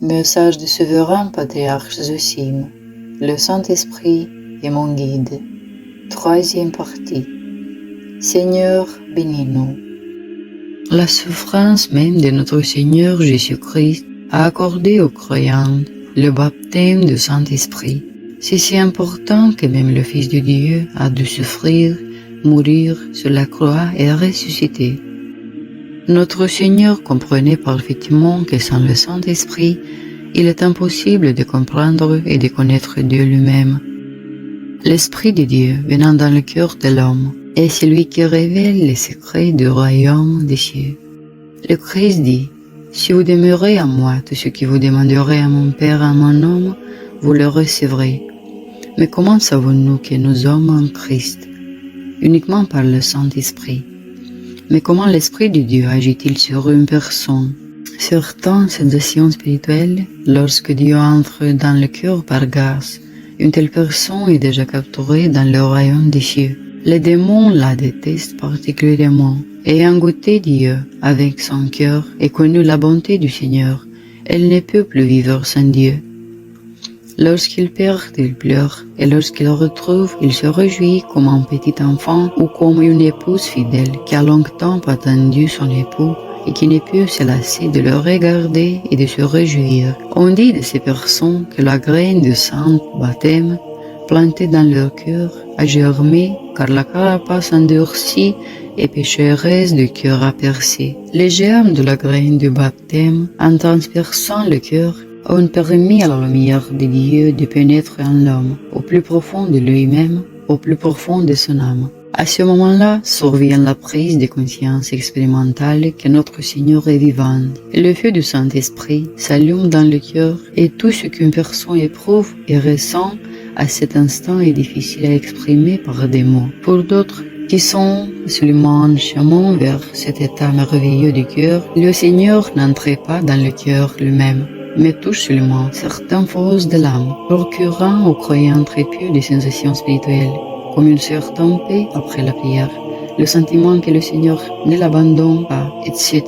Message du souverain patriarche Zosime. Le Saint-Esprit est mon guide. Troisième partie. Seigneur, bénis-nous. La souffrance même de notre Seigneur Jésus-Christ a accordé aux croyants le baptême du Saint-Esprit. C'est si important que même le Fils de Dieu a dû souffrir, mourir sur la croix et ressusciter. Notre Seigneur comprenait parfaitement que sans le Saint-Esprit, il est impossible de comprendre et de connaître Dieu lui-même. L'Esprit de Dieu venant dans le cœur de l'homme est celui qui révèle les secrets du royaume des cieux. Le Christ dit, « Si vous demeurez en moi, tout ce que vous demanderez à mon Père en mon nom, vous le recevrez. » Mais comment savons-nous que nous sommes en Christ? Uniquement par le Saint-Esprit. Mais comment l'Esprit de Dieu agit-il sur une personne? Certaines sensations spirituelles, lorsque Dieu entre dans le cœur par grâce, une telle personne est déjà capturée dans le royaume des cieux. Les démons la détestent particulièrement. Ayant goûté Dieu avec son cœur et connu la bonté du Seigneur, elle ne peut plus vivre sans Dieu. Lorsqu'il perd, il pleure, et lorsqu'il retrouve, il se réjouit comme un petit enfant ou comme une épouse fidèle qui a longtemps attendu son époux et qui ne peut se lasser de le regarder et de se réjouir. On dit de ces personnes que la graine du saint baptême, plantée dans leur cœur, a germé car la carapace endurcie et pécheresse du cœur a percé. Les germes de la graine du baptême, en transperçant le cœur, ont permis à la lumière de Dieu de pénétrer en l'homme, au plus profond de lui-même, au plus profond de son âme. À ce moment-là, survient la prise de conscience expérimentale que notre Seigneur est vivant. Le feu du Saint-Esprit s'allume dans le cœur et tout ce qu'une personne éprouve et ressent à cet instant est difficile à exprimer par des mots. Pour d'autres, qui sont seulement en chemin vers cet état merveilleux du cœur, le Seigneur n'entrait pas dans le cœur lui-même, mais touche seulement certaines forces de l'âme, procurant aux croyants trépieux des sensations spirituelles, comme une certaine paix après la prière, le sentiment que le Seigneur ne l'abandonne pas, etc.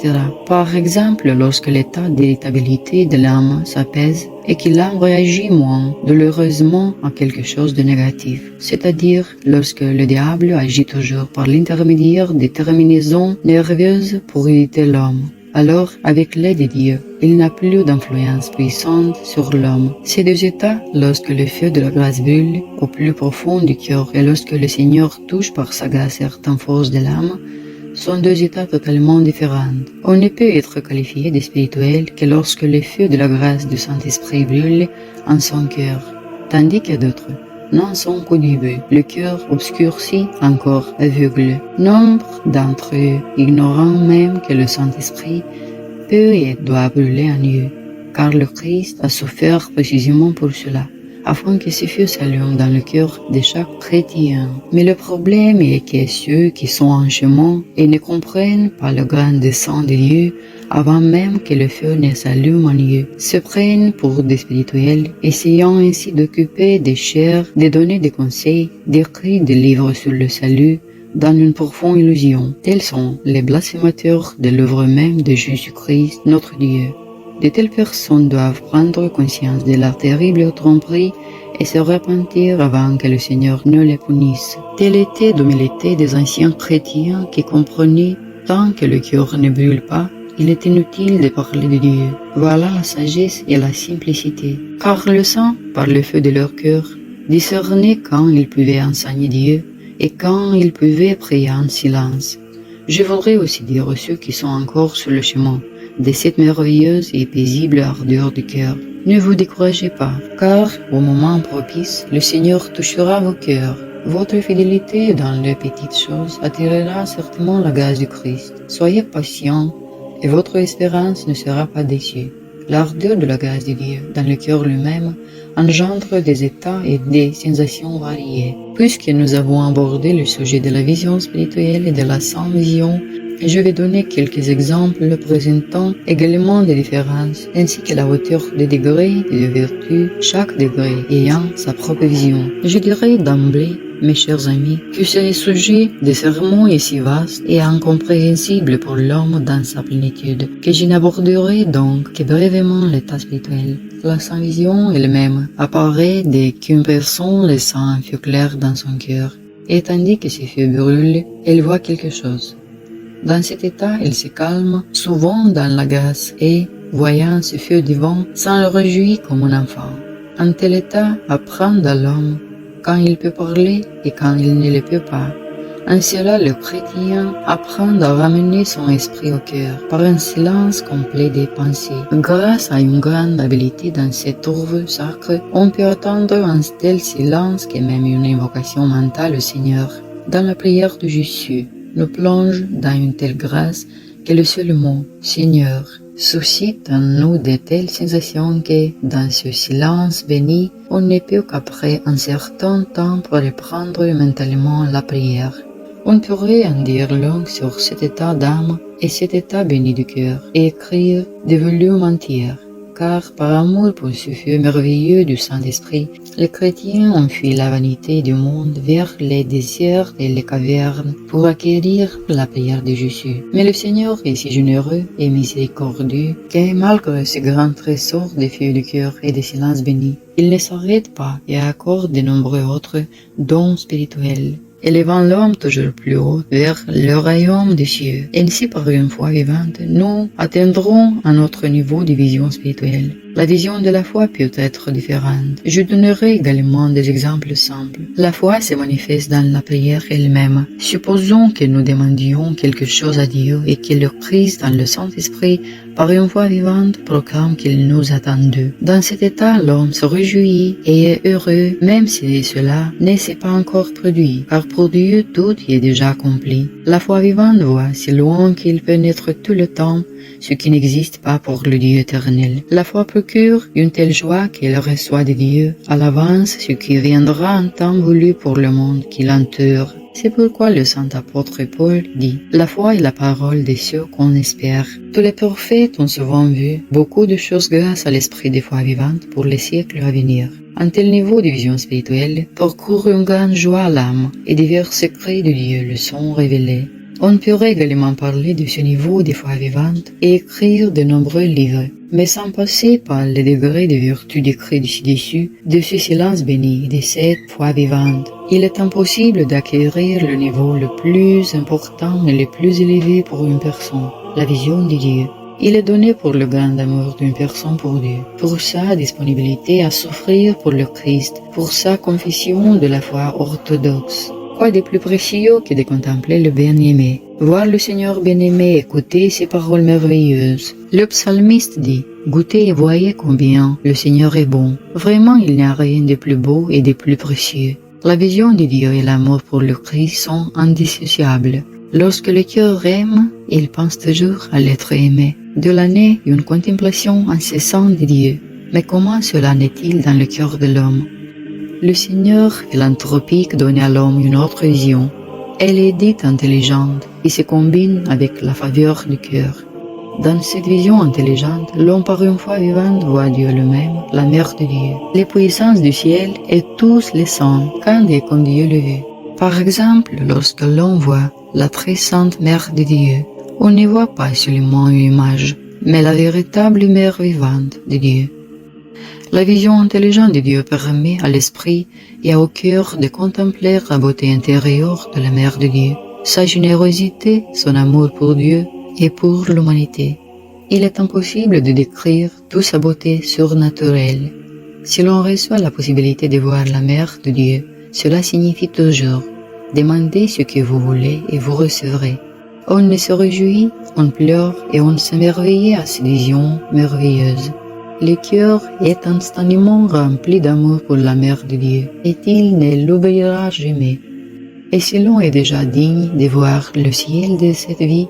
Par exemple, lorsque l'état d'irritabilité de l'âme s'apaise et qu'il l'âme réagit moins douloureusement à quelque chose de négatif, c'est-à-dire lorsque le diable agit toujours par l'intermédiaire des terminaisons nerveuses pour irriter l'homme. Alors, avec l'aide de Dieu, il n'a plus d'influence puissante sur l'homme. Ces deux états, lorsque le feu de la grâce brûle au plus profond du cœur et lorsque le Seigneur touche par sa grâce certaines forces de l'âme, sont deux états totalement différents. On ne peut être qualifié de spirituel que lorsque le feu de la grâce du Saint-Esprit brûle en son cœur, tandis que d'autres n'en sont qu'au début, le cœur obscurci, encore aveugle. Nombre d'entre eux ignorant même que le Saint-Esprit peut et doit brûler en eux, car le Christ a souffert précisément pour cela, afin que ce feu s'allume dans le cœur de chaque chrétien. Mais le problème est que ceux qui sont en chemin et ne comprennent pas le grand dessein de Dieu, avant même que le feu ne s'allume en eux, se prennent pour des spirituels, essayant ainsi d'occuper des chairs, de donner des conseils, d'écrire des livres sur le salut, dans une profonde illusion. Tels sont les blasphémateurs de l'œuvre même de Jésus-Christ, notre Dieu. De telles personnes doivent prendre conscience de leur terrible tromperie et se repentir avant que le Seigneur ne les punisse. Telle était l'humilité des anciens chrétiens qui comprenaient, tant que le cœur ne brûle pas, il est inutile de parler de Dieu. Voilà la sagesse et la simplicité. Car le sang, par le feu de leur cœur, discernait quand ils pouvaient enseigner Dieu et quand ils pouvaient prier en silence. Je voudrais aussi dire à ceux qui sont encore sur le chemin de cette merveilleuse et paisible ardeur du cœur, ne vous découragez pas, car au moment propice, le Seigneur touchera vos cœurs. Votre fidélité dans les petites choses attirera certainement la grâce du Christ. Soyez patients et votre espérance ne sera pas déçue. L'ardeur de la grâce de Dieu dans le cœur lui-même engendre des états et des sensations variées. Puisque nous avons abordé le sujet de la vision spirituelle et de la sans-vision, je vais donner quelques exemples présentant également des différences, ainsi que la hauteur des degrés et de vertu, chaque degré ayant sa propre vision. Je dirais d'emblée mes chers amis, que ce sujet de sermon est si vaste et incompréhensible pour l'homme dans sa plénitude, que je n'aborderai donc que brièvement l'état spirituel. La sainte vision elle-même apparaît dès qu'une personne laisse un feu clair dans son cœur, et tandis que ce feu brûle, elle voit quelque chose. Dans cet état, elle se calme, souvent dans la grâce, et, voyant ce feu divin, s'en réjouit comme un enfant. Un tel état apprend à l'homme quand il peut parler et quand il ne le peut pas. En cela, le chrétien apprend à ramener son esprit au cœur par un silence complet des pensées. Grâce à une grande habileté dans cette œuvre sacrée, on peut attendre un tel silence que même une invocation mentale au Seigneur, dans la prière de Jésus, nous plonge dans une telle grâce que le seul mot « Seigneur » suscite en nous de telles sensations que, dans ce silence béni, on ne peut qu'après un certain temps reprendre mentalement la prière. On pourrait en dire long sur cet état d'âme et cet état béni du cœur, et écrire des volumes entiers, car par amour pour ce feu merveilleux du Saint-Esprit, les chrétiens ont fui la vanité du monde vers les déserts et les cavernes pour acquérir la prière de Jésus. Mais le Seigneur est si généreux et miséricordieux que malgré ce grand trésor des feux du cœur et des silences bénis, il ne s'arrête pas et accorde de nombreux autres dons spirituels, élevant l'homme toujours plus haut vers le royaume des cieux. Ainsi, par une foi vivante, nous atteindrons un autre niveau de vision spirituelle. La vision de la foi peut être différente. Je donnerai également des exemples simples. La foi se manifeste dans la prière elle-même. Supposons que nous demandions quelque chose à Dieu et que le Christ, dans le Saint-Esprit, par une foi vivante, proclame qu'il nous attend d'eux. Dans cet état, l'homme se réjouit et est heureux, même si cela ne s'est pas encore produit, car pour Dieu, tout y est déjà accompli. La foi vivante voit si loin qu'il pénètre tout le temps, ce qui n'existe pas pour le Dieu éternel. La foi procure une telle joie qu'elle reçoit de Dieu à l'avance ce qui viendra en temps voulu pour le monde qui l'entoure. C'est pourquoi le saint apôtre Paul dit « La foi est la parole de ceux qu'on espère. » Tous les prophètes ont souvent vu beaucoup de choses grâce à l'esprit de foi vivante pour les siècles à venir. Un tel niveau de vision spirituelle procure une grande joie à l'âme et divers secrets de Dieu le sont révélés. On pourrait également parler de ce niveau de foi vivante et écrire de nombreux livres, mais sans passer par les degrés de vertu décrits ci-dessus, de ce silence béni, de cette foi vivante. Il est impossible d'acquérir le niveau le plus important et le plus élevé pour une personne, la vision de Dieu. Il est donné pour le grand amour d'une personne pour Dieu, pour sa disponibilité à souffrir pour le Christ, pour sa confession de la foi orthodoxe. Quoi de plus précieux que de contempler le bien-aimé, voir le Seigneur bien-aimé, écouter ses paroles merveilleuses. Le psalmiste dit « Goûtez et voyez combien le Seigneur est bon ». Vraiment, il n'y a rien de plus beau et de plus précieux. La vision de Dieu et l'amour pour le Christ sont indissociables. Lorsque le cœur aime, il pense toujours à l'être aimé. De l'année, une contemplation incessante de Dieu. Mais comment cela n'est-il dans le cœur de l'homme? Le Seigneur philanthropique donne à l'homme une autre vision. Elle est dite intelligente et se combine avec la faveur du cœur. Dans cette vision intelligente, l'homme par une foi vivante voit Dieu lui-même, la mère de Dieu, les puissances du ciel et tous les saints, quand et comme Dieu le veut. Par exemple, lorsque l'on voit la très sainte mère de Dieu, on ne voit pas seulement une image, mais la véritable mère vivante de Dieu. La vision intelligente de Dieu permet à l'esprit et au cœur de contempler la beauté intérieure de la Mère de Dieu, sa générosité, son amour pour Dieu et pour l'humanité. Il est impossible de décrire toute sa beauté surnaturelle. Si l'on reçoit la possibilité de voir la Mère de Dieu, cela signifie toujours « Demandez ce que vous voulez et vous recevrez ». On ne se réjouit, on pleure et on s'émerveille à ces visions merveilleuses. Le cœur est instantanément rempli d'amour pour la Mère de Dieu, et il ne l'oubliera jamais. Et si l'on est déjà digne de voir le ciel de cette vie,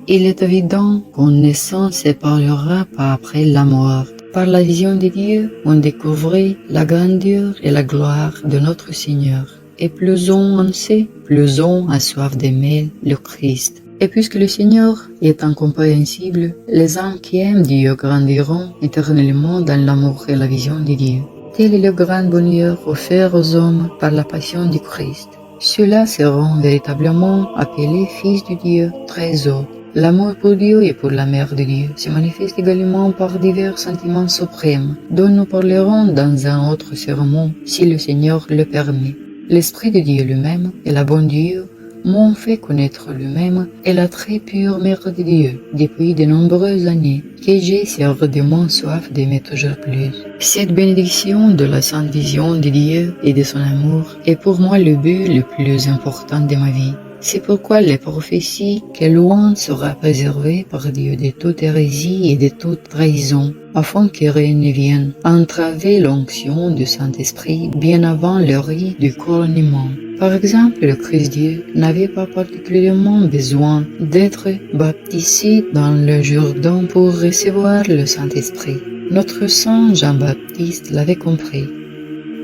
il est évident qu'on ne s'en séparera pas après la mort. Par la vision de Dieu, on découvrait la grandeur et la gloire de notre Seigneur. Et plus on en sait, plus on a soif d'aimer le Christ. Et puisque le Seigneur est incompréhensible, les âmes qui aiment Dieu grandiront éternellement dans l'amour et la vision de Dieu. Tel est le grand bonheur offert aux hommes par la passion du Christ. Ceux-là seront véritablement appelés fils de Dieu très haut. L'amour pour Dieu et pour la Mère de Dieu se manifeste également par divers sentiments suprêmes, dont nous parlerons dans un autre sermon, si le Seigneur le permet. L'Esprit de Dieu lui-même et la bonne Dieu m'ont fait connaître lui-même et la très pure Mère de Dieu depuis de nombreuses années, que j'ai si ardemment soif d'aimer toujours plus. Cette bénédiction de la sainte vision de Dieu et de son amour est pour moi le but le plus important de ma vie. C'est pourquoi les prophéties que loin sera préservée par Dieu de toute hérésie et de toute trahison, afin que rien ne vienne entraver l'onction du Saint-Esprit bien avant le rite du couronnement. Par exemple, le Christ-Dieu n'avait pas particulièrement besoin d'être baptisé dans le Jourdain pour recevoir le Saint-Esprit. Notre saint Jean-Baptiste l'avait compris.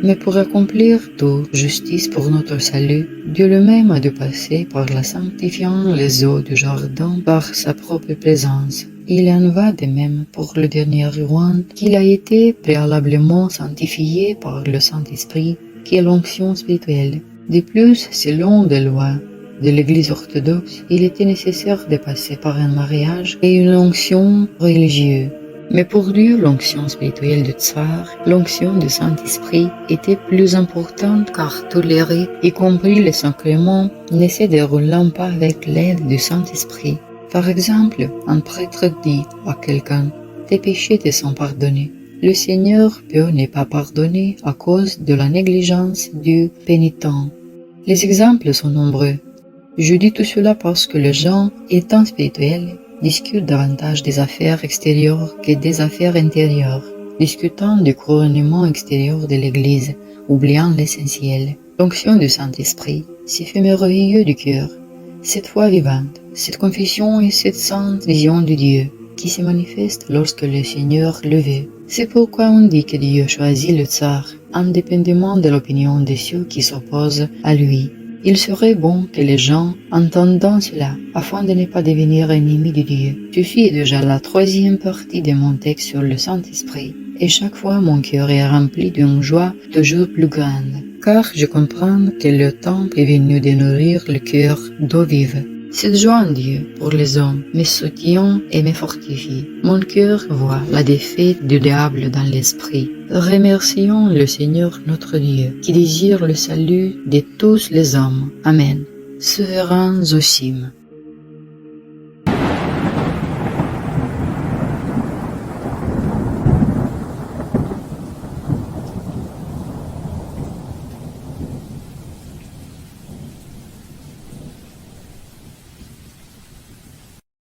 Mais pour accomplir toute justice pour notre salut, Dieu lui-même a dû passer par la sanctifiant les eaux du Jourdain par sa propre présence. Il en va de même pour le dernier roi qu'il a été préalablement sanctifié par le Saint-Esprit, qui est l'onction spirituelle. De plus, selon les lois de l'Église orthodoxe, il était nécessaire de passer par un mariage et une onction religieuse. Mais pour Dieu, l'onction spirituelle du Tsar, l'onction du Saint-Esprit, était plus importante car tous les rites, y compris les sacrements, ne se déroulant pas avec l'aide du Saint-Esprit. Par exemple, un prêtre dit à quelqu'un « Tes péchés te sont pardonnés ». Le Seigneur peut ne pas pardonner à cause de la négligence du pénitent. Les exemples sont nombreux. Je dis tout cela parce que les gens, étant spirituels, discutent davantage des affaires extérieures que des affaires intérieures, discutant du couronnement extérieur de l'Église, oubliant l'essentiel. L'onction du Saint-Esprit, ces faits merveilleux du cœur, cette foi vivante, cette confession et cette sainte vision de Dieu, qui se manifeste lorsque le Seigneur le veut. C'est pourquoi on dit que Dieu choisit le Tsar, indépendamment de l'opinion de ceux qui s'opposent à lui. Il serait bon que les gens entendent cela, afin de ne pas devenir ennemis de Dieu. Ceci est déjà la troisième partie de mon texte sur le Saint-Esprit, et chaque fois mon cœur est rempli d'une joie toujours plus grande, car je comprends que le temps est venu de nourrir le cœur d'eau vive. Cette joie en Dieu pour les hommes me soutient et me fortifie. Mon cœur voit la défaite du diable dans l'esprit. Remercions le Seigneur notre Dieu, qui désire le salut de tous les hommes. Amen. Souverain Zosim.